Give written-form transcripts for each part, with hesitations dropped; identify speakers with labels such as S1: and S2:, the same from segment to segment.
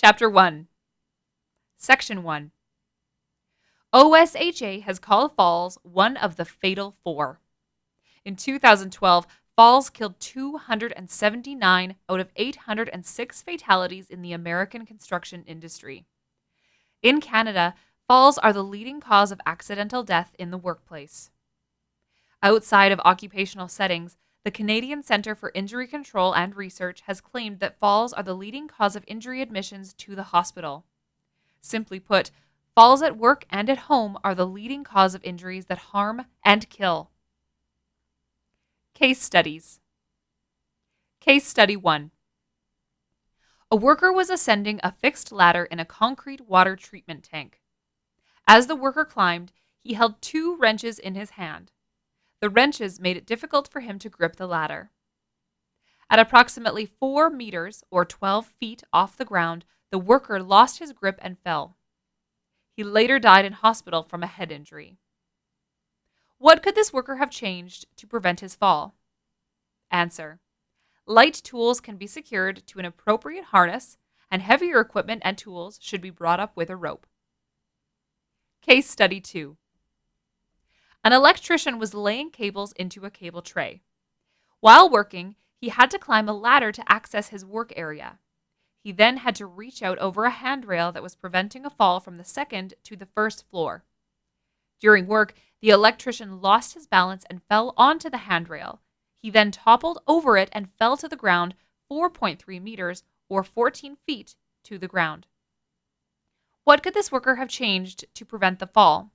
S1: Chapter 1, Section 1. OSHA has called falls one of the fatal four. In 2012, falls killed 279 out of 806 fatalities in the American construction industry. In Canada, falls are the leading cause of accidental death in the workplace. Outside of occupational settings, the Canadian Centre for Injury Control and Research has claimed that falls are the leading cause of injury admissions to the hospital. Simply put, falls at work and at home are the leading cause of injuries that harm and kill. Case studies. Case study 1. A worker was ascending a fixed ladder in a concrete water treatment tank. As the worker climbed, he held 2 wrenches in his hand. The wrenches made it difficult for him to grip the ladder. At approximately 4 meters or 12 feet off the ground, the worker lost his grip and fell. He later died in hospital from a head injury. What could this worker have changed to prevent his fall? Answer: light tools can be secured to an appropriate harness, and heavier equipment and tools should be brought up with a rope. Case study 2. An electrician was laying cables into a cable tray. While working, he had to climb a ladder to access his work area. He then had to reach out over a handrail that was preventing a fall from the second to the first floor. During work, the electrician lost his balance and fell onto the handrail. He then toppled over it and fell to the ground 4.3 meters or 14 feet to the ground. What could this worker have changed to prevent the fall?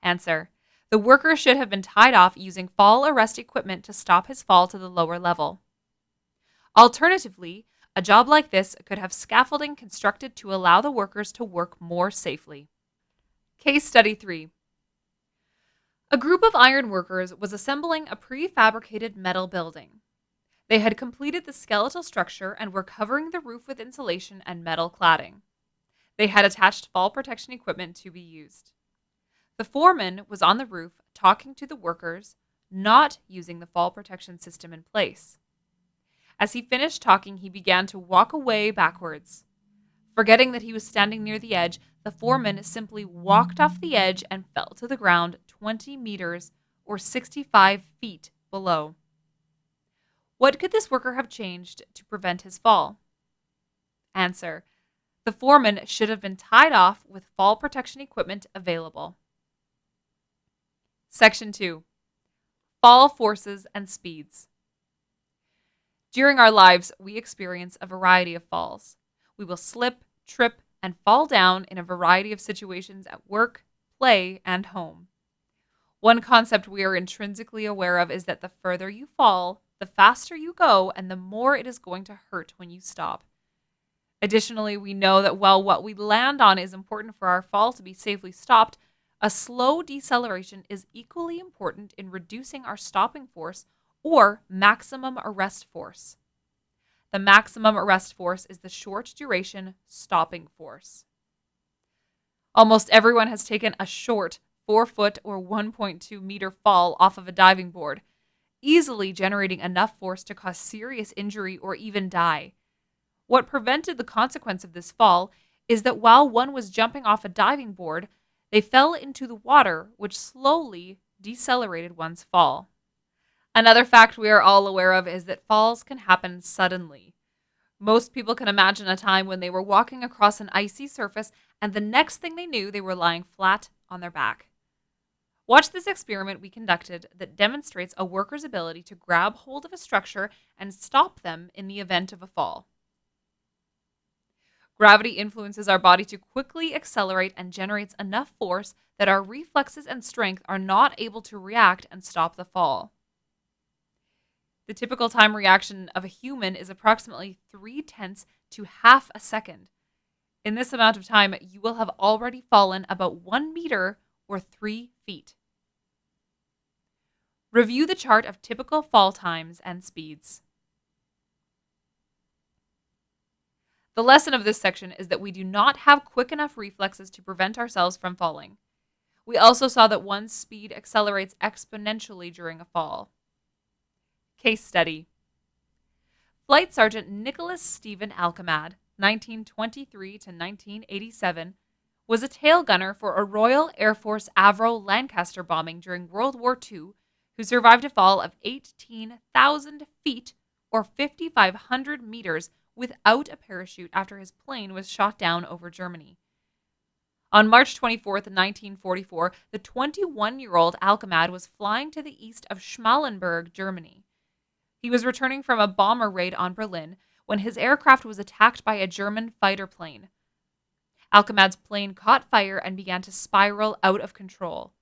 S1: Answer: the worker should have been tied off using fall arrest equipment to stop his fall to the lower level. Alternatively, a job like this could have scaffolding constructed to allow the workers to work more safely. Case study 3. A group of iron workers was assembling a prefabricated metal building. They had completed the skeletal structure and were covering the roof with insulation and metal cladding. They had attached fall protection equipment to be used. The foreman was on the roof talking to the workers, not using the fall protection system in place. As he finished talking, he began to walk away backwards. Forgetting that he was standing near the edge, the foreman simply walked off the edge and fell to the ground 20 meters or 65 feet below. What could this worker have changed to prevent his fall? Answer: the foreman should have been tied off with fall protection equipment available. Section 2. Fall forces and speeds. During our lives, we experience a variety of falls. We will slip, trip, and fall down in a variety of situations at work, play, and home. One concept we are intrinsically aware of is that the further you fall, the faster you go, and the more it is going to hurt when you stop. Additionally, we know that while what we land on is important for our fall to be safely stopped, a slow deceleration is equally important in reducing our stopping force or maximum arrest force. The maximum arrest force is the short duration stopping force. Almost everyone has taken a short 4-foot or 1.2 meter fall off of a diving board, easily generating enough force to cause serious injury or even die. What prevented the consequence of this fall is that while one was jumping off a diving board, they fell into the water, which slowly decelerated one's fall. Another fact we are all aware of is that falls can happen suddenly. Most people can imagine a time when they were walking across an icy surface and the next thing they knew, they were lying flat on their back. Watch this experiment we conducted that demonstrates a worker's ability to grab hold of a structure and stop them in the event of a fall. Gravity influences our body to quickly accelerate and generates enough force that our reflexes and strength are not able to react and stop the fall. The typical time reaction of a human is approximately 0.3 to half a second. In this amount of time, you will have already fallen about 1 meter or 3 feet. Review the chart of typical fall times and speeds. The lesson of this section is that we do not have quick enough reflexes to prevent ourselves from falling. We also saw that one's speed accelerates exponentially during a fall. Case study. Flight Sergeant Nicholas Stephen Alcamad, 1923 to 1987, was a tail gunner for a Royal Air Force Avro Lancaster bombing during World War II, who survived a fall of 18,000 feet or 5,500 meters without a parachute after his plane was shot down over Germany. On March 24, 1944, the 21-year-old Alchemad was flying to the east of Schmallenberg, Germany. He was returning from a bomber raid on Berlin when his aircraft was attacked by a German fighter plane. Alchemad's plane caught fire and began to spiral out of control.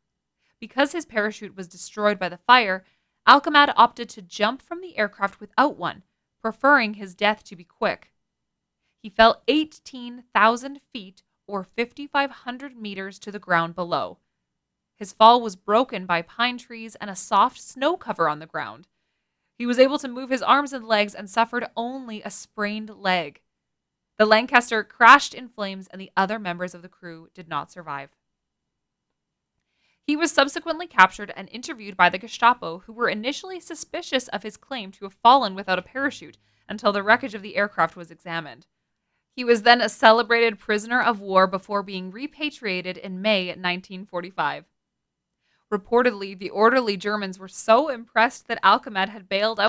S1: Because his parachute was destroyed by the fire, Alchemad opted to jump from the aircraft without one, preferring his death to be quick. He fell 18,000 feet or 5,500 meters to the ground below. His fall was broken by pine trees and a soft snow cover on the ground. He was able to move his arms and legs and suffered only a sprained leg. The Lancaster crashed in flames and the other members of the crew did not survive. He was subsequently captured and interviewed by the Gestapo, who were initially suspicious of his claim to have fallen without a parachute until the wreckage of the aircraft was examined. He was then a celebrated prisoner of war before being repatriated in May 1945. Reportedly, the orderly Germans were so impressed that Alchemad had bailed out